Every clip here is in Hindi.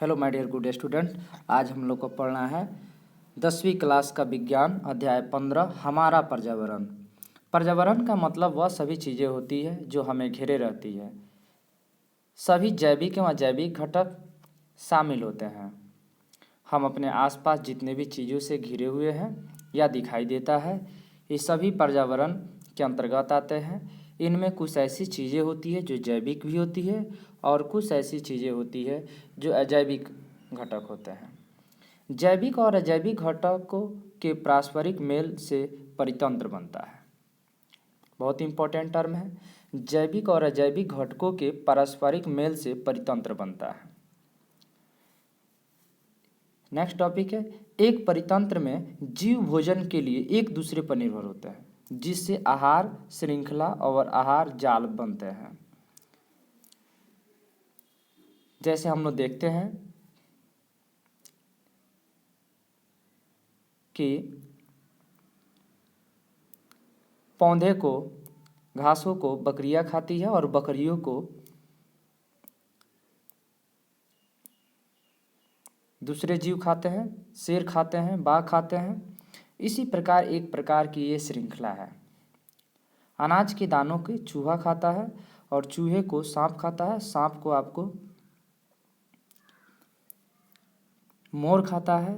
Hello my dear good student. आज हम लोग को पढ़ना है 10वीं क्लास का विज्ञान अध्याय 15 हमारा पर्यावरण। पर्यावरण का मतलब वह सभी चीज़ें होती है जो हमें घेरे रहती है। सभी जैविक एवं अजैविक घटक शामिल होते हैं। हम अपने आसपास जितने भी चीज़ों से घिरे हुए हैं या दिखाई देता है, ये सभी पर्यावरण के अंतर्गत आते हैं। इनमें कुछ ऐसी चीज़ें होती है जो जैविक भी होती है और कुछ ऐसी चीज़ें होती है जो अजैविक घटक होते हैं। जैविक और अजैविक घटकों के पारस्परिक मेल से परितंत्र बनता है। बहुत इंपॉर्टेंट टर्म है। जैविक और अजैविक घटकों के पारस्परिक मेल से परितंत्र बनता है। नेक्स्ट टॉपिक है, एक परितंत्र में जीव भोजन के लिए एक दूसरे पर निर्भर होते हैं, जिससे आहार श्रृंखला और आहार जाल बनते हैं। जैसे हम लोग देखते हैं कि पौधे को, घासों को बकरियां खाती है और बकरियों को दूसरे जीव खाते हैं, शेर खाते हैं, बाघ खाते हैं। इसी प्रकार एक प्रकार की ये श्रृंखला है। अनाज के दानों के चूहा खाता है और चूहे को सांप खाता है, सांप को आपको मोर खाता है।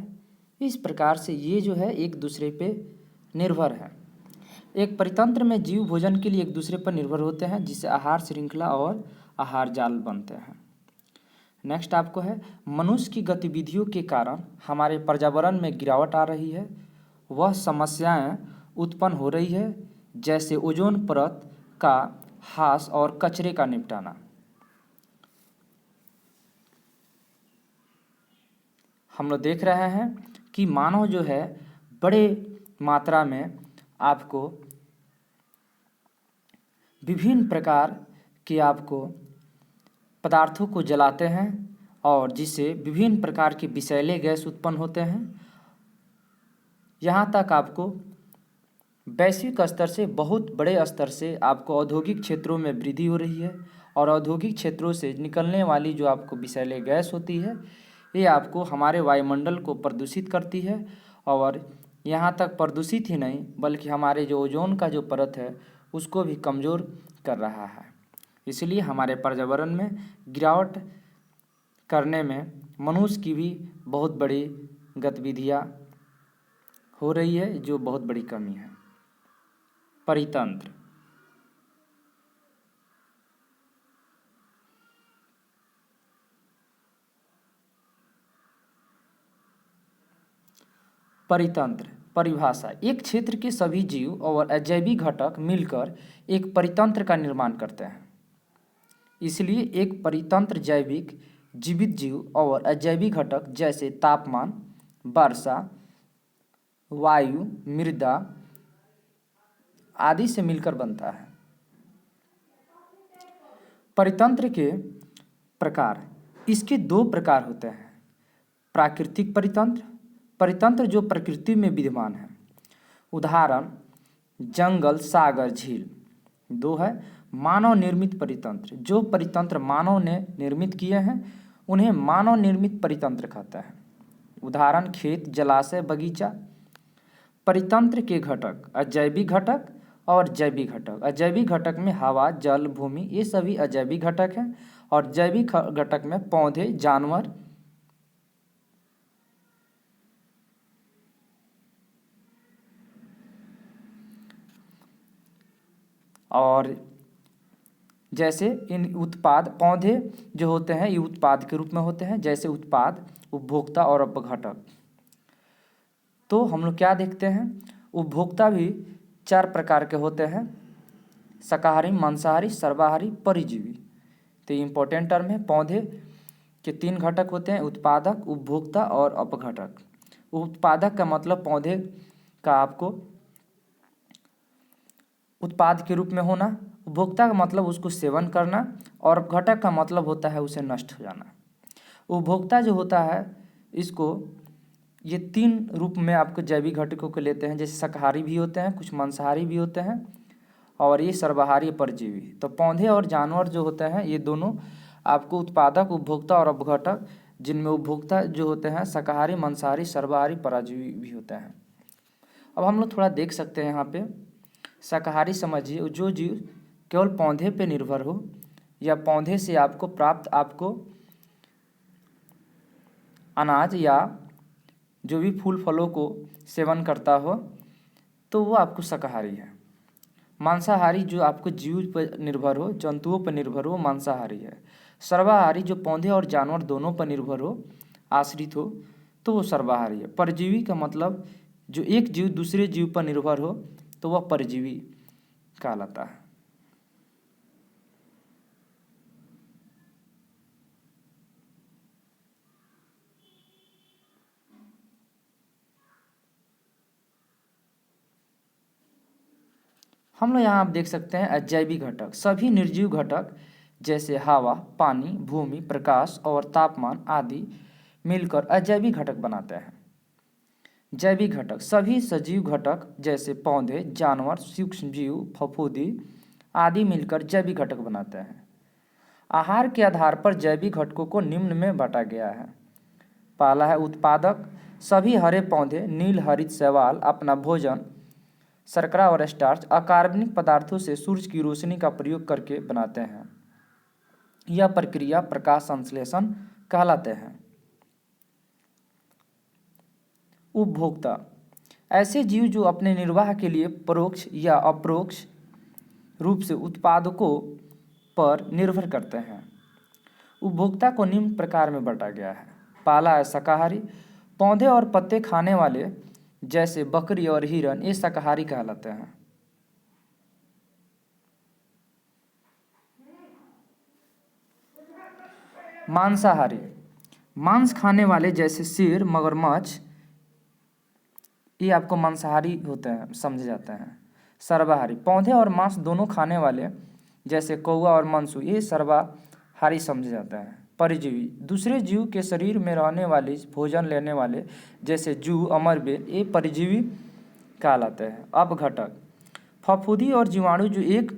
इस प्रकार से ये जो है एक दूसरे पे निर्भर है। एक परितंत्र में जीव भोजन के लिए एक दूसरे पर निर्भर होते हैं, जिससे आहार श्रृंखला और आहार जाल बनते हैं। नेक्स्ट आपको है, मनुष्य की गतिविधियों के कारण हमारे पर्यावरण में गिरावट आ रही है। वह समस्याएं उत्पन्न हो रही है, जैसे ओजोन परत का ह्रास और कचरे का निपटाना। हम लोग देख रहे हैं कि मानव जो है बड़े मात्रा में आपको विभिन्न प्रकार के आपको पदार्थों को जलाते हैं और जिससे विभिन्न प्रकार के विषैले गैस उत्पन्न होते हैं। यहाँ तक आपको वैश्विक स्तर से, बहुत बड़े स्तर से आपको औद्योगिक क्षेत्रों में वृद्धि हो रही है और औद्योगिक क्षेत्रों से निकलने वाली जो आपको विषैले गैस होती है, ये आपको हमारे वायुमंडल को प्रदूषित करती है। और यहाँ तक प्रदूषित ही नहीं बल्कि हमारे जो ओजोन का जो परत है उसको भी कमज़ोर कर रहा है। इसलिए हमारे पर्यावरण में गिरावट करने में मनुष्य की भी बहुत बड़ी गतिविधियाँ हो रही है, जो बहुत बड़ी कमी है। परितंत्र, परितंत्र परिभाषा, एक क्षेत्र के सभी जीव और अजैविक घटक मिलकर एक परितंत्र का निर्माण करते हैं। इसलिए एक परितंत्र जैविक जीवित जीव और अजैविक घटक जैसे तापमान, वर्षा, वायु, मृदा आदि से मिलकर बनता है। परितंत्र के प्रकार, इसके दो प्रकार होते हैं। प्राकृतिक परितंत्र, परितंत्र जो प्रकृति में विद्यमान है, उदाहरण जंगल, सागर, झील। दो है मानव निर्मित परितंत्र, जो परितंत्र मानव ने निर्मित किए हैं उन्हें मानव निर्मित परितंत्र कहते हैं। उदाहरण खेत, जलाशय, बगीचा। परितंत्र के घटक अजैविक घटक और जैविक घटक। अजैविक घटक में हवा, जल, भूमि, ये सभी अजैविक घटक हैं। और जैविक घटक में पौधे, जानवर, और जैसे इन उत्पाद, पौधे जो होते हैं ये उत्पाद के रूप में होते हैं, जैसे उत्पाद, उपभोक्ता और अपघटक। तो हम लोग क्या देखते हैं, उपभोक्ता भी 4 प्रकार के होते हैं, शाकाहारी, मांसाहारी, सर्वाहारी, परजीवी। तो इम्पोर्टेंट टर्म है। पौधे के 3 घटक होते हैं, उत्पादक, उपभोक्ता और अपघटक। उत्पादक का मतलब पौधे का आपको उत्पाद के रूप में होना, उपभोक्ता का मतलब उसको सेवन करना, और अपघटक का मतलब होता है उसे नष्ट हो जाना। उपभोक्ता जो होता है इसको ये 3 रूप में आपको जैविक घटकों को लेते हैं, जैसे शाकाहारी भी होते हैं, कुछ मांसाहारी भी होते हैं, और ये सर्वाहारी, परजीवी। तो पौधे और जानवर जो होते हैं ये दोनों आपको उत्पादक, उपभोक्ता और अपघटक जिनमें उपभोक्ता जो होते हैं शाकाहारी, मांसाहारी, सर्वाहारी, पराजीवी भी होते हैं। अब हम लोग थोड़ा देख सकते हैं यहाँ पे शाकाहारी समझिए, जो जीव केवल पौधे पे निर्भर हो या पौधे से आपको प्राप्त आपको अनाज या जो भी फूल फलों को सेवन करता हो तो वो आपको शाकाहारी है। मांसाहारी जो आपको जीव पर निर्भर हो, जंतुओं पर निर्भर हो, मांसाहारी है। सर्वाहारी जो पौधे और जानवर दोनों पर निर्भर हो, आश्रित हो, तो वो सर्वाहारी है। परजीवी का मतलब जो एक जीव दूसरे जीव पर निर्भर हो तो वह परजीवी कहलाता है। हम लोग यहाँ आप देख सकते हैं अजैविक घटक। सभी निर्जीव घटक जैसे हवा, पानी, भूमि, प्रकाश और तापमान आदि मिलकर अजैविक घटक बनाते हैं। जैविक घटक सभी सजीव घटक जैसे पौधे, जानवर, सूक्ष्मजीव, फफूंदी आदि मिलकर जैविक घटक बनाते हैं। आहार के आधार पर जैविक घटकों को निम्न में बांटा गया है। पहला है उत्पादक। सभी हरे पौधे, नील हरित शैवाल अपना भोजन शर्करा और स्टार्च, अकार्बनिक पदार्थों से सूरज की रोशनी का प्रयोग करके बनाते हैं। यह प्रक्रिया प्रकाश संश्लेषण कहलाते हैं। उपभोक्ता ऐसे जीव जो अपने निर्वाह के लिए परोक्ष या अपरोक्ष रूप से उत्पादकों पर निर्भर करते हैं। उपभोक्ता को निम्न प्रकार में बांटा गया है। पहला है शाकाहारी। पौधे और पत्ते खाने वाले जैसे बकरी और हिरन ये शाकाहारी कहलाते हैं। मांसाहारी मांस खाने वाले जैसे शेर, मगरमच्छ ये आपको मांसाहारी होते हैं, समझे जाते हैं। सर्वाहारी पौधे और मांस दोनों खाने वाले जैसे कौवा और मांसू ये सर्वाहारी समझे जाते हैं। परजीवी दूसरे जीव के शरीर में रहने वाले भोजन लेने वाले जैसे जूं, अमरबेल ये परजीवी कहलाते हैं। अपघटक फफूंदी और जीवाणु जो एक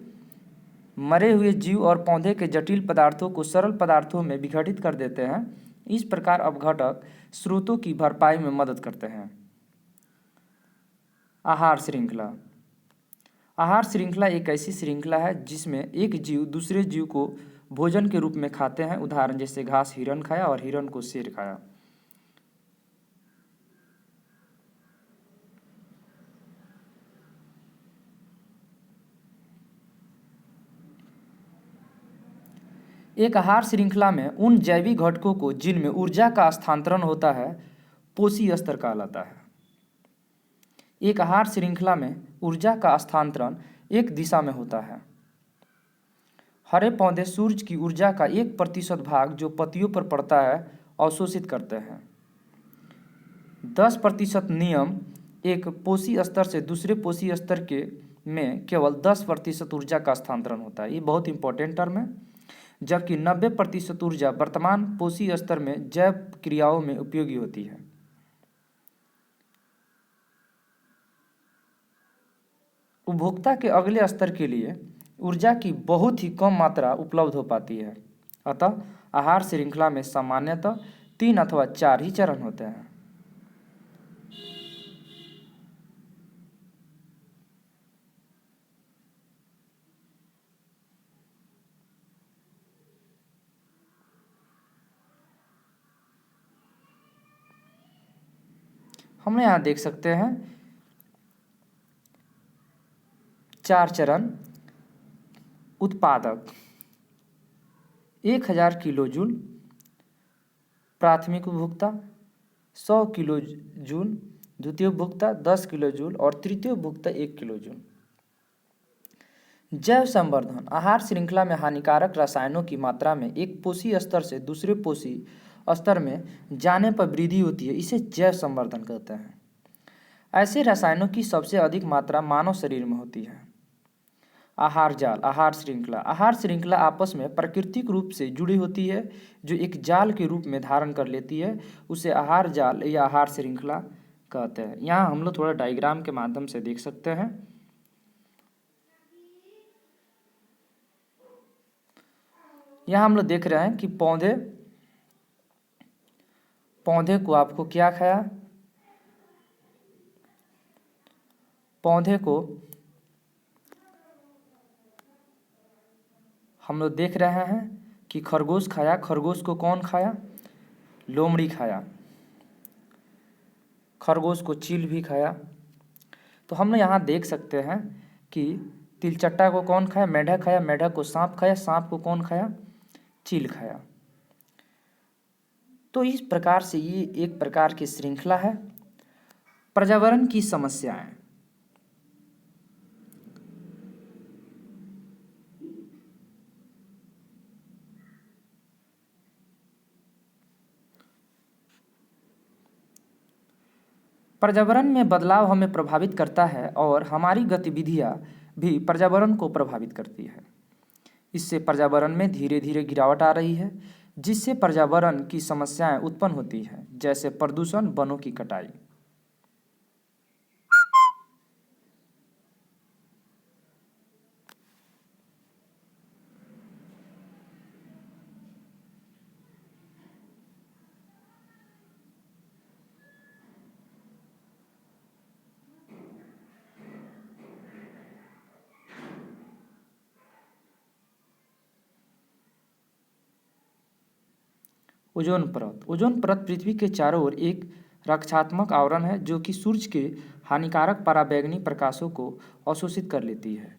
मरे हुए जीव और पौधे के जटिल पदार्थों को सरल पदार्थों में विघटित कर देते हैं। इस प्रकार अपघटक स्रोतों की भरपाई में मदद करते हैं। आहार श्रृंखला आहार श्रृंखला एक ऐसी श्रृंखला है जिसमें एक जीव दूसरे जीव को भोजन के रूप में खाते हैं। उदाहरण जैसे घास हिरन खाया और हिरन को शेर खाया। एक आहार श्रृंखला में उन जैविक घटकों को जिनमें ऊर्जा का स्थानांतरण होता है पोषी स्तर कहलाता है। एक आहार श्रृंखला में ऊर्जा का स्थानांतरण एक दिशा में होता है। हरे पौधे सूर्य की ऊर्जा का 1% भाग जो पत्तियों पर पड़ता है अवशोषित करते हैं। 10% नियम एक पोषी स्तर से दूसरे पोषी स्तर के में केवल 10% ऊर्जा का स्थानांतरण होता है। ये बहुत इंपॉर्टेंट टर्म है। जबकि 90% ऊर्जा वर्तमान पोषी स्तर में जैव क्रियाओं में उपयोगी होती है। उपभोक्ता के अगले स्तर के लिए ऊर्जा की बहुत ही कम मात्रा उपलब्ध हो पाती है। अतः आहार श्रृंखला में सामान्यतः 3 अथवा 4 ही चरण होते हैं। हम यहाँ देख सकते हैं 4 चरण। उत्पादक 1000 किलो जूल, प्राथमिक उपभोक्ता 100 किलो जूल, द्वितीय उपभोक्ता 10 किलो जूल और तृतीय उपभोक्ता 1 किलो जूल। जैव संवर्धन आहार श्रृंखला में हानिकारक रसायनों की मात्रा में एक पोषी स्तर से दूसरे पोषी स्तर में जाने पर वृद्धि होती है। इसे जैव संवर्धन कहते हैं। ऐसे रसायनों की सबसे अधिक मात्रा मानव शरीर में होती है। आहार जाल आहार श्रृंखला आपस में प्राकृतिक रूप से जुड़ी होती है जो एक जाल के रूप में धारण कर लेती है। उसे आहार जाल या आहार श्रृंखला कहते हैं। यहाँ हम लोग थोड़ा डायग्राम के माध्यम से देख सकते हैं। यहाँ हम लोग देख रहे हैं कि पौधे पौधे को आपको क्या खाया? पौधे को हम लोग देख रहे हैं कि खरगोश खाया। खरगोश को कौन खाया? लोमड़ी खाया। खरगोश को चील भी खाया। तो हम लोग यहाँ देख सकते हैं कि तिलचट्टा को कौन खाया? मेढक खाया। मेढक को सांप खाया। सांप को कौन खाया? चील खाया। तो इस प्रकार से ये एक प्रकार की श्रृंखला है। पर्यावरण की समस्याएं। पर्यावरण में बदलाव हमें प्रभावित करता है और हमारी गतिविधियां भी पर्यावरण को प्रभावित करती है। इससे पर्यावरण में धीरे धीरे गिरावट आ रही है, जिससे पर्यावरण की समस्याएं उत्पन्न होती हैं, जैसे प्रदूषण, वनों की कटाई। ओजोन परत। ओजोन परत पृथ्वी के चारों ओर एक रक्षात्मक आवरण है जो कि सूर्य के हानिकारक पराबैंगनी प्रकाशों को अवशोषित कर लेती है।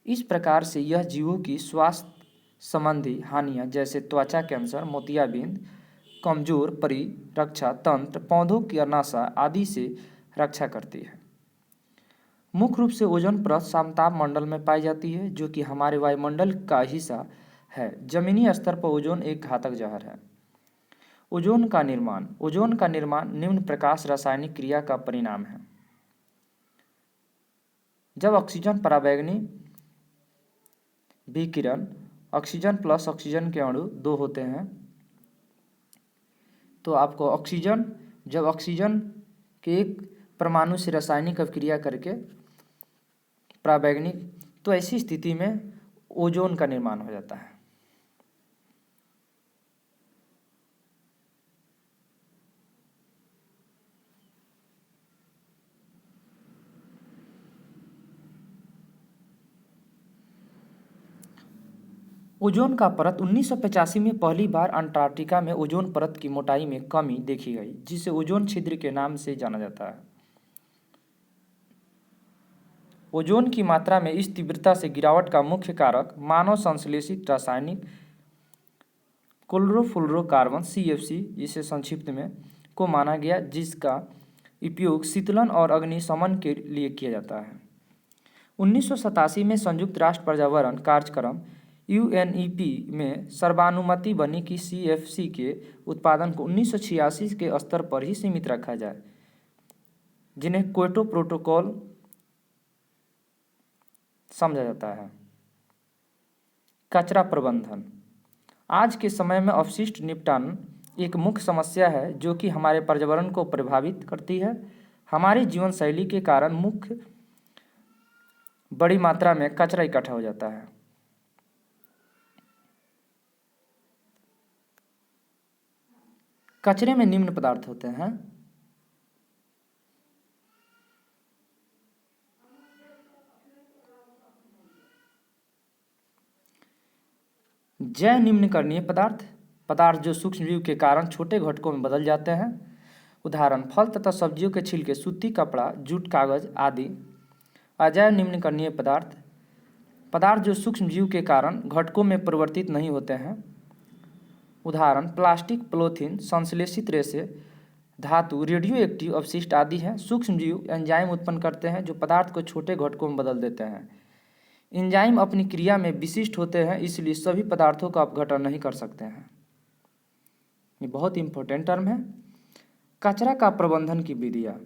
इस प्रकार से यह जीवों की स्वास्थ्य संबंधी हानियां जैसे त्वचा कैंसर, मोतियाबिंद, कमजोर परिरक्षा तंत्र, पौधों की अनाशा आदि से रक्षा करती है। मुख्य रूप से ओजोन परत समताप मंडल में पाई जाती है, जो कि हमारे वायुमंडल का हिस्सा है। जमीनी स्तर पर ओजोन एक घातक जहर है। ओजोन का निर्माण। ओजोन का निर्माण निम्न प्रकाश रासायनिक क्रिया का परिणाम है। जब ऑक्सीजन पराबैंगनी विकिरण ऑक्सीजन प्लस ऑक्सीजन के अणु दो होते हैं, तो आपको ऑक्सीजन, जब ऑक्सीजन के एक परमाणु से रासायनिक अभिक्रिया करके पराबैंगनी, तो ऐसी स्थिति में ओजोन का निर्माण हो जाता है। ओजोन का परत 1985 में पहली बार अंटार्कटिका में ओजोन परत की मोटाई में कमी देखी गई, जिसे ओजोन छिद्र के नाम से जाना जाता है। ओजोन की मात्रा में इस तीव्रता से गिरावट का मुख्य कारक मानव संश्लेषित रासायनिक क्लोरोफ्लोरोकार्बन CFC, जिसे संक्षिप्त में को माना गया, जिसका उपयोग शीतलन और अग्निशमन के लिए किया जाता है। 1987 में संयुक्त राष्ट्र पर्यावरण कार्यक्रम UNEP में सर्वानुमति बनी कि CFC के उत्पादन को 1986 के स्तर पर ही सीमित रखा जाए, जिन्हें क्योटो प्रोटोकॉल समझा जाता है। कचरा प्रबंधन। आज के समय में अपशिष्ट निपटान एक मुख्य समस्या है जो कि हमारे पर्यावरण को प्रभावित करती है। हमारी जीवन शैली के कारण मुख्य बड़ी मात्रा में कचरा इकट्ठा हो जाता है। कचरे में निम्न पदार्थ होते हैं: जैव निम्नकरणीय पदार्थ, पदार्थ जो सूक्ष्मजीव के कारण छोटे घटकों में बदल जाते हैं। उदाहरण: फल तथा सब्जियों के छिलके, सूती कपड़ा, जूट, कागज आदि। अजैव निम्नकरणीय पदार्थ, पदार्थ जो सूक्ष्मजीव के कारण घटकों में परिवर्तित नहीं होते हैं। उदाहरण: प्लास्टिक, पॉलीथीन, संश्लेषित रेशे, धातु, रेडियो एक्टिव अपशिष्ट आदि हैं। सूक्ष्मजीव एंजाइम उत्पन्न करते हैं जो पदार्थ को छोटे घटकों में बदल देते हैं। एंजाइम अपनी क्रिया में विशिष्ट होते हैं, इसलिए सभी पदार्थों का अपघटन नहीं कर सकते हैं। ये बहुत इंपॉर्टेंट टर्म है। कचरा का प्रबंधन की विधियाँ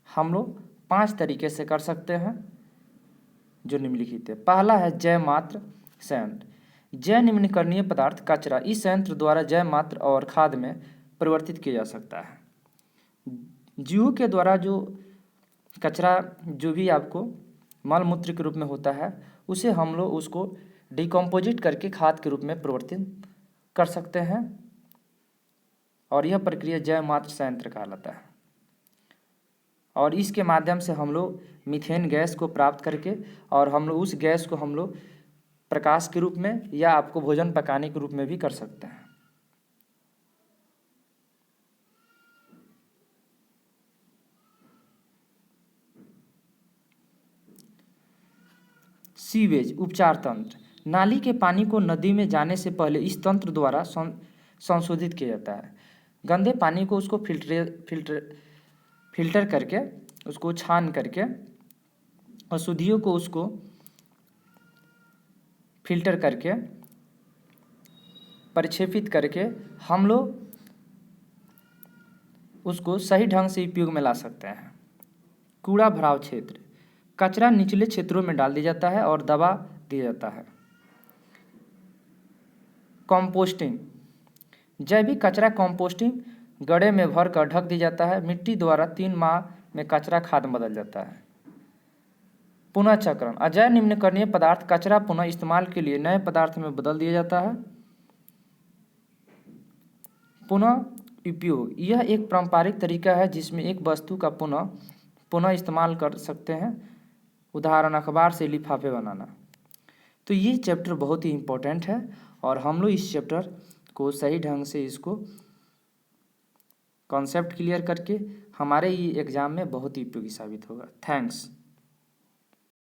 हम लोग 5 तरीके से कर सकते हैं, जो निम्नलिखित है। पहला है जैव मात्र संयंत्र। जैव निम्नकरणीय पदार्थ कचरा इस संयंत्र द्वारा जैव मात्र और खाद में परिवर्तित किया जा सकता है। जीवों के द्वारा जो कचरा जो भी आपको मल मूत्र के रूप में होता है, उसे हम लोग उसको डिकम्पोजिट करके खाद के रूप में परिवर्तित कर सकते हैं। और यह प्रक्रिया जैव मात्र संयंत्र कहलाता है। और इसके माध्यम से हम लोग मीथेन गैस को प्राप्त करके और हम लोग उस गैस को हम लोग प्रकाश के रूप में या आपको भोजन पकाने के रूप में भी कर सकते हैं। सीवेज उपचार तंत्र। नाली के पानी को नदी में जाने से पहले इस तंत्र द्वारा संशोधित किया जाता है। गंदे पानी को उसको फिल्टर करके उसको छान करके अशुद्धियों को उसको फिल्टर करके प्रक्षेपित करके हम लोग उसको सही ढंग से उपयोग में ला सकते हैं। कूड़ा भराव क्षेत्र। कचरा निचले क्षेत्रों में डाल दिया जाता है और दबा दिया जाता है। कंपोस्टिंग। जैविक कचरा कंपोस्टिंग गड्ढे में भर कर ढक दिया जाता है। मिट्टी द्वारा 3 माह में कचरा खाद में बदल जाता है। पुनः चक्रण। अजैव निम्नकरणीय पदार्थ कचरा पुनः इस्तेमाल के लिए नए पदार्थ में बदल दिया जाता है। पुनः उपयोग। यह एक पारंपरिक तरीका है जिसमें एक वस्तु का पुनः इस्तेमाल कर सकते हैं। उदाहरण अखबार से लिफाफे बनाना। तो ये चैप्टर बहुत ही इम्पोर्टेंट है और हम लोग इस चैप्टर को सही ढंग से इसको कॉन्सेप्ट क्लियर करके हमारे ये एग्ज़ाम में बहुत ही उपयोगी साबित होगा। थैंक्स।